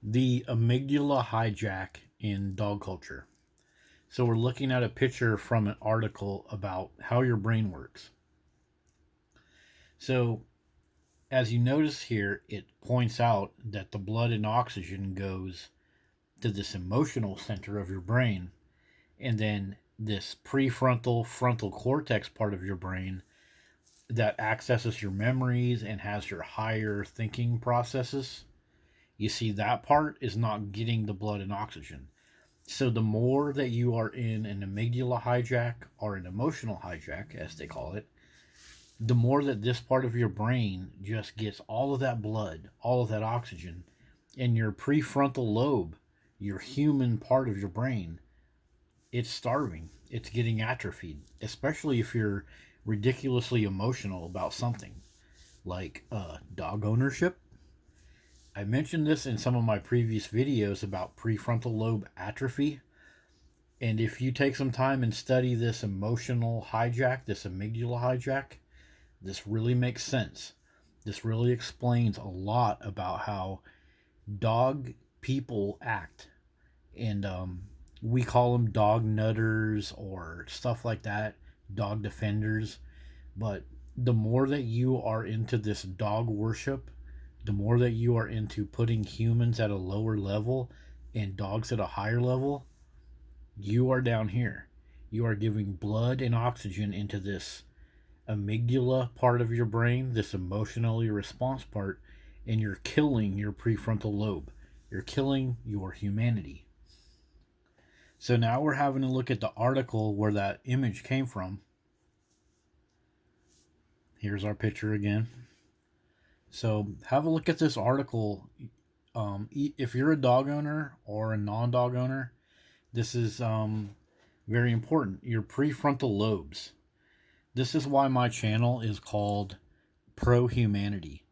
The amygdala hijack in dog culture. So, we're looking at a picture from an article about how your brain works. So, as you notice here, it points out that the blood and oxygen goes to this emotional center of your brain, and then this prefrontal frontal cortex part of your brain that accesses your memories and has your higher thinking processes. You see, that part is not getting the blood and oxygen. So the more that you are in an amygdala hijack or an emotional hijack, as they call it, the more that this part of your brain just gets all of that blood, all of that oxygen, and your prefrontal lobe, your human part of your brain, it's starving. It's getting atrophied, especially if you're ridiculously emotional about something like dog ownership. I mentioned this in some of my previous videos about prefrontal lobe atrophy. And if you take some time and study this emotional hijack, this amygdala hijack, this really makes sense. This really explains a lot about how dog people act. And we call them dog nutters or stuff like that, dog defenders. But the more that you are into this dog worship, the more that you are into putting humans at a lower level and dogs at a higher level, you are down here. You are giving blood and oxygen into this amygdala part of your brain, this emotionally response part, and you're killing your prefrontal lobe. You're killing your humanity. So now we're having to look at the article where that image came from. Here's our picture again. So have a look at this article. If you're a dog owner or a non-dog owner, this is very important. Your prefrontal lobes. This is why my channel is called Pro Humanity.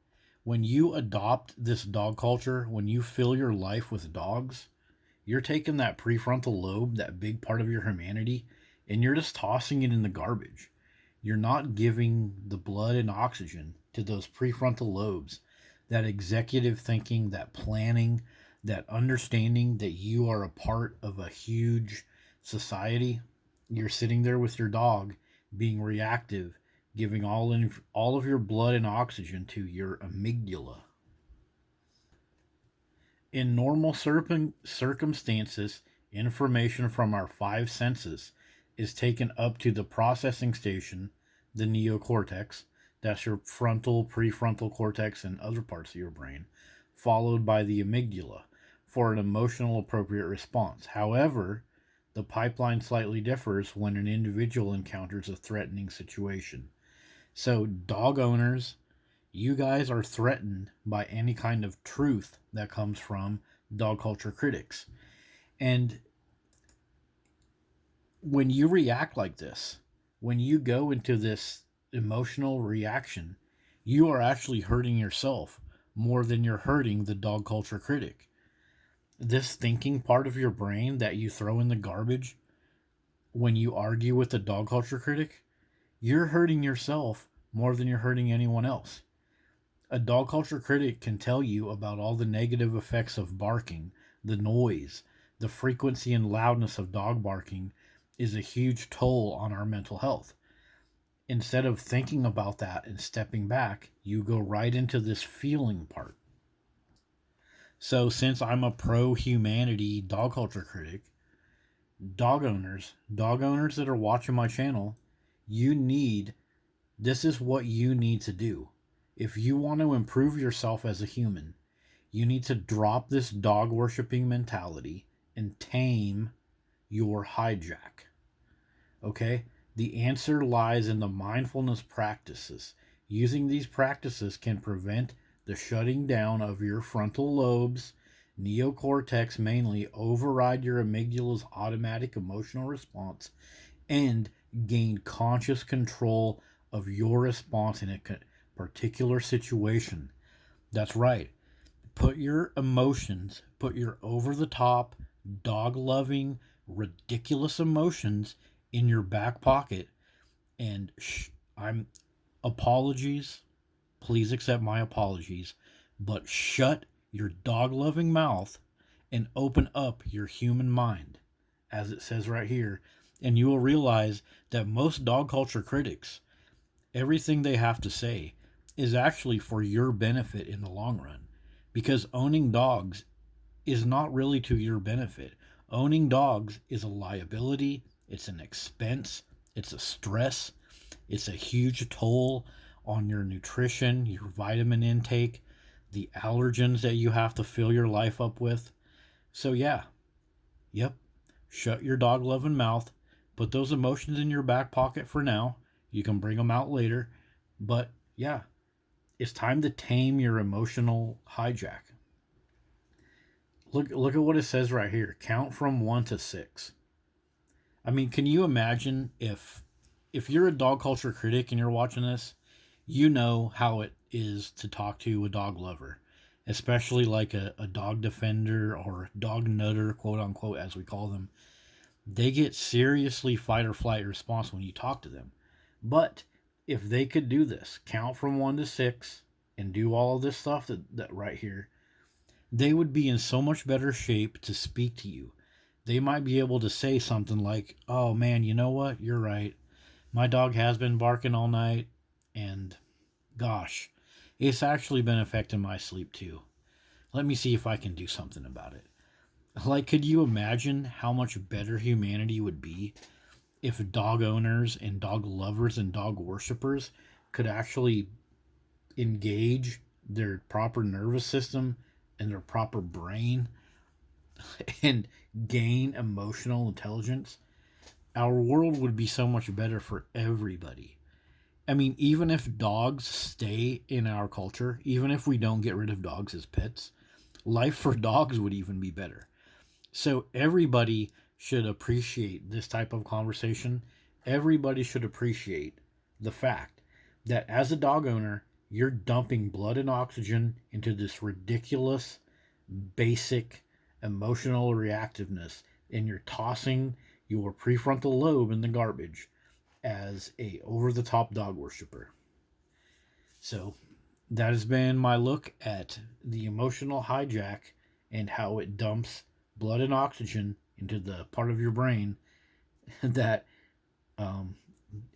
When you adopt this dog culture, when you fill your life with dogs, you're taking that prefrontal lobe, that big part of your humanity, and you're just tossing it in the garbage. You're not giving the blood and oxygen to those prefrontal lobes, that executive thinking, that planning, that understanding that you are a part of a huge society. You're sitting there with your dog being reactive, giving all of your blood and oxygen to your amygdala. In normal circumstances, information from our five senses is taken up to the processing station, the neocortex, that's your frontal, prefrontal cortex, and other parts of your brain, followed by the amygdala for an emotional appropriate response. However, the pipeline slightly differs when an individual encounters a threatening situation. So, dog owners, you guys are threatened by any kind of truth that comes from dog culture critics. And when you react like this, when you go into this emotional reaction, you are actually hurting yourself more than you're hurting the dog culture critic. This thinking part of your brain that you throw in the garbage when you argue with the dog culture critic, you're hurting yourself more than you're hurting anyone else. A dog culture critic can tell you about all the negative effects of barking, the noise, the frequency and loudness of dog barking is a huge toll on our mental health. Instead of thinking about that and stepping back, you go right into this feeling part. So, since I'm a pro humanity dog culture critic, dog owners that are watching my channel, you need this is what you need to do. If you want to improve yourself as a human, you need to drop this dog worshiping mentality and tame your hijack. Okay? The answer lies in the mindfulness practices. Using these practices can prevent the shutting down of your frontal lobes, neocortex mainly, override your amygdala's automatic emotional response, and gain conscious control of your response in a particular situation. That's right. Put your emotions, put your over the top, dog loving, ridiculous emotions in your back pocket. And I'm apologies. Please accept my apologies. But shut your dog loving mouth and open up your human mind, as it says right here, and you will realize that most dog culture critics, everything they have to say is actually for your benefit in the long run. Because owning dogs is not really to your benefit. Owning dogs is a liability, it's an expense, it's a stress, it's a huge toll on your nutrition, your vitamin intake, the allergens that you have to fill your life up with. So, yeah, yep, shut your dog loving mouth, put those emotions in your back pocket for now. You can bring them out later. But, yeah, it's time to tame your emotional hijack. Look at what it says right here. Count from 1 to 6. I mean, can you imagine if you're a dog culture critic and you're watching this, you know how it is to talk to a dog lover, especially like a dog defender or dog nutter, quote unquote, as we call them. They get seriously fight or flight response when you talk to them. But if they could do this, count from 1 to 6, and do all of this stuff that right here, they would be in so much better shape to speak to you. They might be able to say something like, "Oh man, you know what? You're right. My dog has been barking all night, and gosh, it's actually been affecting my sleep too. Let me see if I can do something about it." Like, could you imagine how much better humanity would be if dog owners and dog lovers and dog worshippers could actually engage their proper nervous system and their proper brain and gain emotional intelligence? Our world would be so much better for everybody. I mean, even if dogs stay in our culture, even if we don't get rid of dogs as pets, life for dogs would even be better. So everybody should appreciate this type of conversation. Everybody should appreciate the fact that as a dog owner, you're dumping blood and oxygen into this ridiculous, basic emotional reactiveness, and you're tossing your prefrontal lobe in the garbage as a over the top dog worshiper. So that has been my look at the emotional hijack and how it dumps blood and oxygen into the part of your brain that um,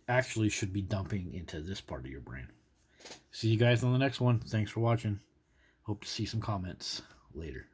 actually should be dumping into this part of your brain. See you guys on the next one. Thanks for watching. Hope to see some comments later.